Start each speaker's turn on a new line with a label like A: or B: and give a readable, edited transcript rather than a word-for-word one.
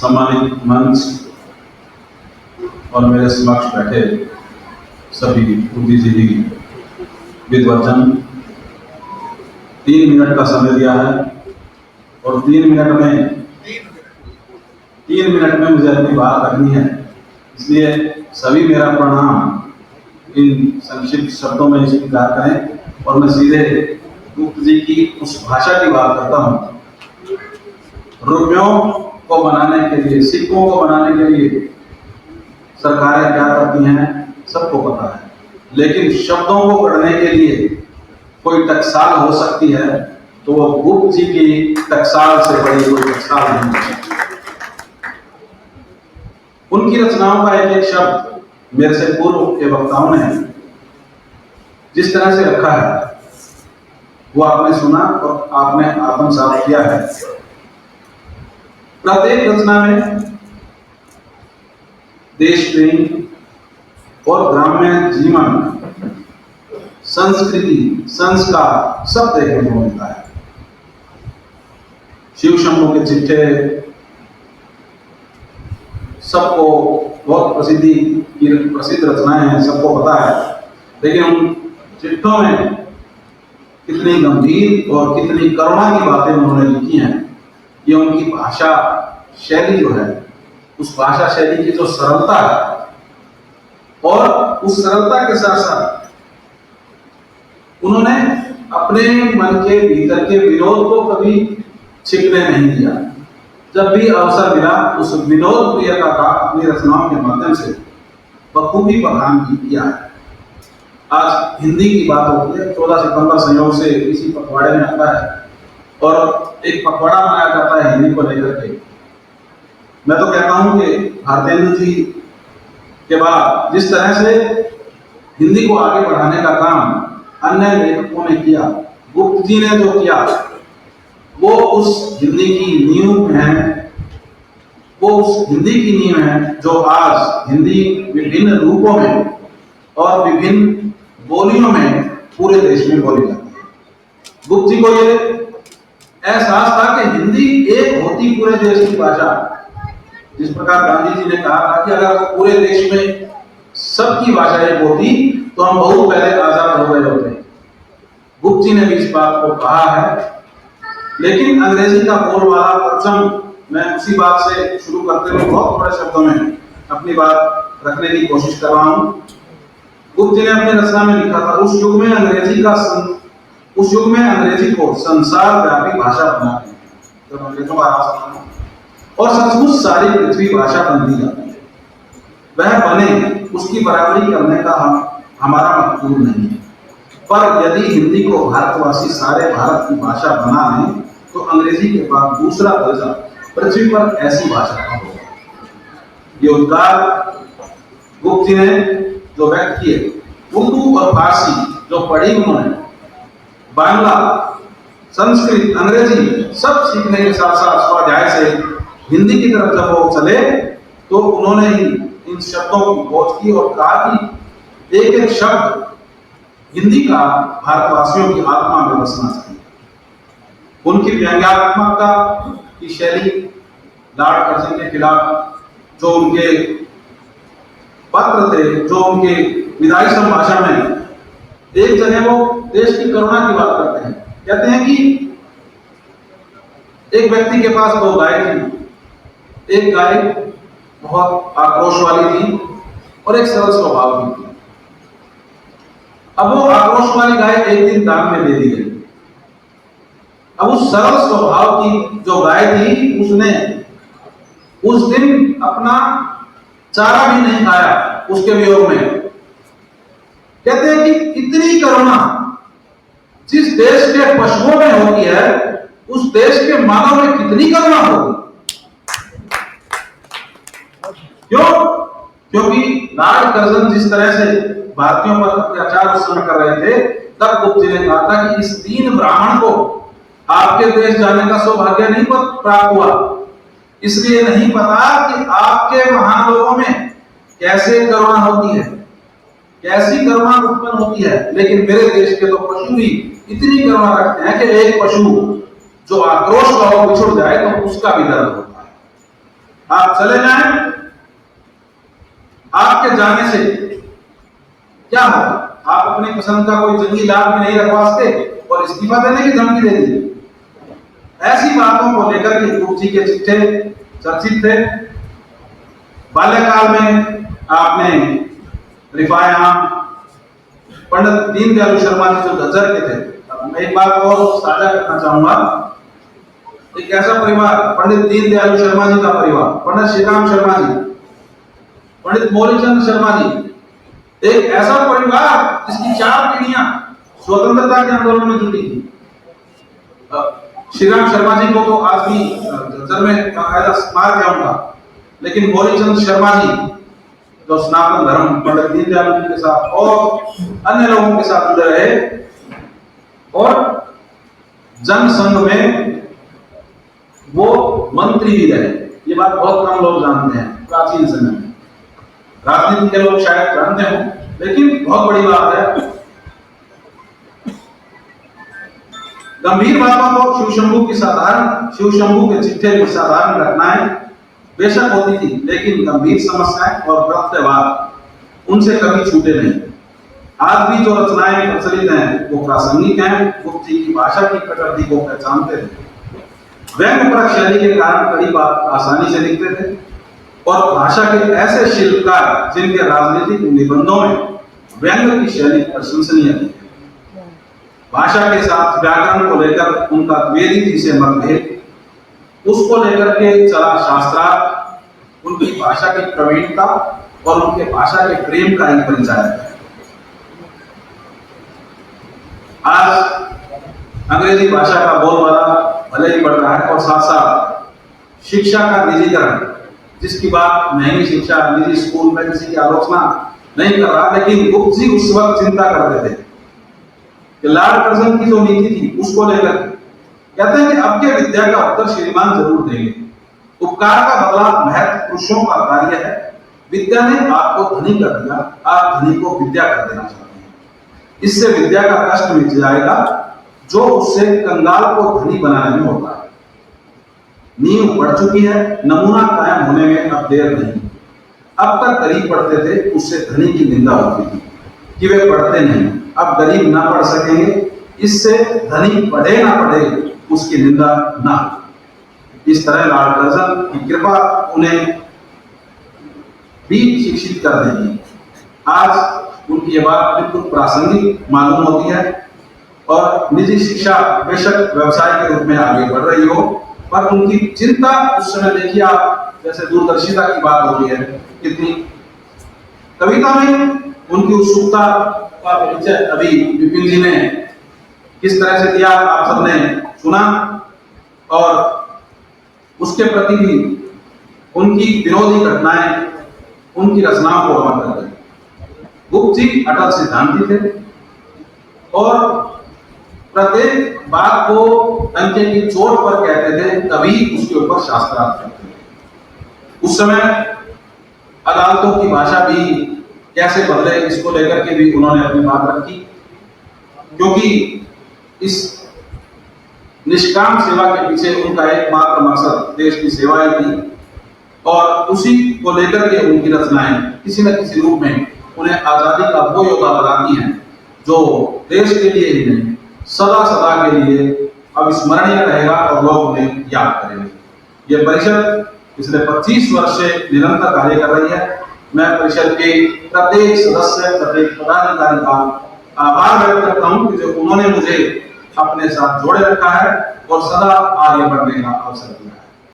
A: सम्मानित मंच और मेरे समक्ष बैठे सभी बुद्धिजीवी विद्वजन, 3 मिनट का समय दिया है और 3 मिनट में मुझे अपनी बात रखनी है। इसलिए सभी मेरा प्रणाम इन संक्षिप्त शब्दों में स्वीकार करें और मैं सीधे गुप्त जी की उस भाषा की बात करता हूँ। रुपयों को बनाने के लिए, सिक्कों को बनाने के लिए सरकारें क्या करती हैं सबको पता है, लेकिन शब्दों को गढ़ने के लिए कोई टकसाल हो सकती है तो वो गुप्त जी की टकसाल से बड़ी कोई टकसाल नहीं हो सकती। उनकी रचनाओं का एक एक शब्द मेरे से पूर्व के वक्ताओं ने जिस तरह से रखा है वो आपने सुना और आपने आत्मसात किया है। प्रत्येक रचना में देश प्रेम और ग्राम्य जीवन, संस्कृति, संस्कार सब देखने को मिलता है। शिव शंभू के चिट्ठे सबको बहुत प्रसिद्ध रचनाएं हैं, सबको पता है, लेकिन उन चिट्ठों में कितनी गंभीर और कितनी करुणा की बातें उन्होंने लिखी हैं। ये उनकी भाषा शैली जो है, उस भाषा शैली की जो सरलता है और उस सरलता के साथ साथ उन्होंने अपने मन के भीतर के विनोद को कभी छिपने नहीं दिया। जब भी अवसर मिला उस विनोद प्रियता का अपनी रचनाओं के माध्यम से बखूबी बखान किया है। आज हिंदी की बात होती है, 14 सितंबर संयोग से इसी पखवाड़े में आता है और एक पखवाड़ा मनाया जाता है हिंदी को लेकर के। मैं तो कहता हूं कि भारतेंदु जी के बाद जिस तरह से हिंदी को आगे बढ़ाने का काम अन्य लेखकों ने किया, गुप्त जी ने जो किया, वो उस हिंदी की नींव है, वो उस हिंदी की नींव है जो आज हिंदी विभिन्न रूपों में और विभिन्न बोलियों में पूरे देश में बोली जाती है। गुप्त जी को ये एहसास था कि हिंदी एक होती पूरे देश की भाषा। जिस प्रकार गांधी जी ने कहा था कि अगर पूरे देश में सबकी भाषा एक होती तो हम बहुत पहले आजाद हो गए होते। गुप्त जी ने भी इस बात को कहा है, लेकिन अंग्रेजी का बोलबाला परचम मैं उसी बात से शुरू करते हुए बहुत बड़े शब्दों में अपनी बात रखने की कोशिश कर रहा हूं। गुप्त जी ने अपनी रचना में लिखा था, उस युग में अंग्रेजी को संसार व्यापी भाषा बना दी, जब अंग्रेजों का राज था और सचमुच सारी पृथ्वी भाषा बन दी जाती है। वह बने उसकी बराबरी करने का हमारा मकसूद नहीं है, पर यदि हिंदी को भारतवासी सारे भारत की भाषा बना लें तो अंग्रेजी के बाद दूसरा दर्जा पृथ्वी पर ऐसी भाषा का होगा। ये उद्गार गुप्त जी ने जो व्यक्त किए, उर्दू और फारसी जो पढ़ी उन्होंने, बांग्ला, संस्कृत, अंग्रेजी सब सीखने के साथ साथ स्वाध्याय से हिंदी की तरफ जब वो चले तो उन्होंने ही इन शब्दों की खोज की और कहा कि एक एक शब्द हिंदी का भारतवासियों की आत्मा में बसना चाहिए। उनकी व्यंग्यात्मकता की शैली, लॉर्ड कर्जन के खिलाफ जो उनके पत्र थे, जो उनके विदाई संभाषण में एक जगह वो देश की करुणा की बात करते हैं। कहते हैं कि एक व्यक्ति के पास 2 गाय थी। एक गाय बहुत आक्रोश वाली थी और एक सरल स्वभाव की थी। अब वो आक्रोश वाली गाय एक दिन दान में दे दी गई। अब उस सरल स्वभाव की जो गाय थी उसने उस दिन अपना चारा भी नहीं खाया उसके वियोग में। कहते हैं कि इतनी करुणा जिस देश के पशुओं में होती है उस देश के मानव में कितनी करुणा होगी। क्यों? क्योंकि लॉर्ड कर्जन जिस तरह से भारतीयों पर अत्याचार उस समय कर रहे थे, तब गुप्त जी ने कहा था कि इस दीन ब्राह्मण को आपके देश जाने का सौभाग्य नहीं प्राप्त हुआ, इसलिए नहीं पता कि आपके महान लोगों में कैसे करुणा होती है, कैसी करुणा उत्पन्न होती है। लेकिन मेरे देश के तो पशु भी इतनी करुणा रखते हैं कि एक पशु जो आक्रोश भाव बिछुड़ जाए तो उसका भी दर्द होता है। आप चले जाएं, आपके जाने से क्या होगा? आप अपनी पसंद का कोई जंगी लाभ भी नहीं रखवा सकते और इस्तीफा देने की धमकी दे दी। ऐसी बातों को लेकर के गुप्त जी के चिट्ठे चर्चित थे। बाल्यकाल में आपने रिफाया पंडित दीनदयाल शर्मा जी जो गजर के थे, मैं एक बात और साझा करना चाहूंगा। एक ऐसा परिवार, पंडित दीनदयाल शर्मा जी का परिवार, पंडित श्री राम शर्मा जी, पंडित मौलीचंद शर्मा जी, एक ऐसा परिवार जिसकी 4 पीढ़ियां स्वतंत्रता के आंदोलन में जुटी थी। श्री राम शर्मा जी को तो आज भी जर में कायदा मार गया होगा, लेकिन मौलीचंद शर्मा जी जो सनातन धर्म पंडित दीनदयाल जी के साथ और अन्य लोगों के साथ जुड़े रहे और जनसंघ में वो मंत्री भी रहे। ये बात बहुत कम लोग जानते हैं प्राचीन समय में, राजनीति के लोग शायद जानते हो, लेकिन बहुत बड़ी बात है। गंभीर बातों को शिव शंभू के चिट्ठे की साधारण घटनाएं बेशक होती थी, लेकिन गंभीर समस्याएं और प्रत्यवाद उनसे कभी छूटे नहीं। आज भी जो रचनाएं प्रचलित हैं वो प्रासंगिक हैं। गुप्त जी की भाषा की प्रकृति को पहचानते थे। व्यंग्यपरक शैली के कारण कड़ी बात आसानी से लिखते थे और भाषा के ऐसे शिल्पकार जिनके राजनीतिक निबंधों में व्यंग्य की शैली प्रशंसनीय थी। भाषा के साथ व्याकरण को लेकर उनका द्विवेदी जी से मतभेद, उसको लेकर के चला शास्त्रार्थ, उनकी भाषा की प्रवीणता और उनके भाषा के प्रेम का ही परिचय है। आज अंग्रेजी भाषा का बोलबाला भले ही बढ़ रहा है और साथ साथ शिक्षा का निजीकरण, जिसकी बात महंगी शिक्षा, निजी स्कूल में किसी की आलोचना नहीं कर रहा, लेकिन गुप्त जी उस वक्त चिंता करते थे कि लॉर्ड कर्जन की जो नीति थी उसको लेकर कहते हैं कि अब के विद्या का उत्तर श्रीमान जरूर देंगे। उपकार का बदला महत्व पुरुषों का कार्य है। विद्या ने आपको धनी कर दिया, आप धनी को विद्या कर देना चाहते हैं। इससे विद्या का कष्ट मिट जाएगा जो उससे कंगाल को धनी बनाने में होता है। नींव बढ़ चुकी है, नमूना कायम होने में अब देर नहीं। अब तक गरीब पढ़ते थे, उससे धनी की निंदा होती थी कि वे पढ़ते नहीं। अब गरीब ना पढ़ सकेंगे, इससे धनी पढ़े ना पढ़े उसकी निंदा ना। इस तरह लॉर्ड कर्जन की कृपा उन्हें भी शिक्षित कर देगी। आज उनकी ये बात बिल्कुल प्रासंगिक मालूम होती है और निजी शिक्षा बेशक व्यवसाय के रूप में आगे बढ़ रही हो, पर उनकी चिंता उस समय देखिए आप, जैसे दूरदर्शिता की बात हो रही है कितनी। कविता में उनकी उत्सुकता का परिचय अभी विपिन जी ने किस तरह से दिया आप सबने सुना, और उसके प्रति भी उनकी विरोधी घटनाएं उनकी रचनाओं को अमर कर गई। गुप्त जी अटल सिद्धांती थे और प्रत्येक बात को अंके की चोट पर कहते थे, तभी उसके ऊपर शास्त्रार्थ करते थे। उस समय अदालतों की भाषा भी कैसे बदले, इसको लेकर के भी उन्होंने अपनी बात रखी, क्योंकि इस निष्काम सेवा के पीछे उनका एकमात्र मकसद देश की सेवा ही थी और उसी को लेकर के उनकी रचनाएं किसी न किसी रूप में उन्हें आजादी का वो योद्धा बनाती हैं जो देश के लिए ही नहीं, सदा सदा के लिए अविस्मरणीय रहेगा और लोग उन्हें याद करेंगे। ये परिषद पिछले 25 वर्ष से निरंतर कार्य कर रही है। मैं परिषद के प्रत्येक सदस्य, प्रत्येक पदाधिकारी का आभार व्यक्त करता हूं कि जो उन्होंने मुझे अपने साथ जोड़े रखा है और सदा आगे बढ़ने का अवसर दिया है।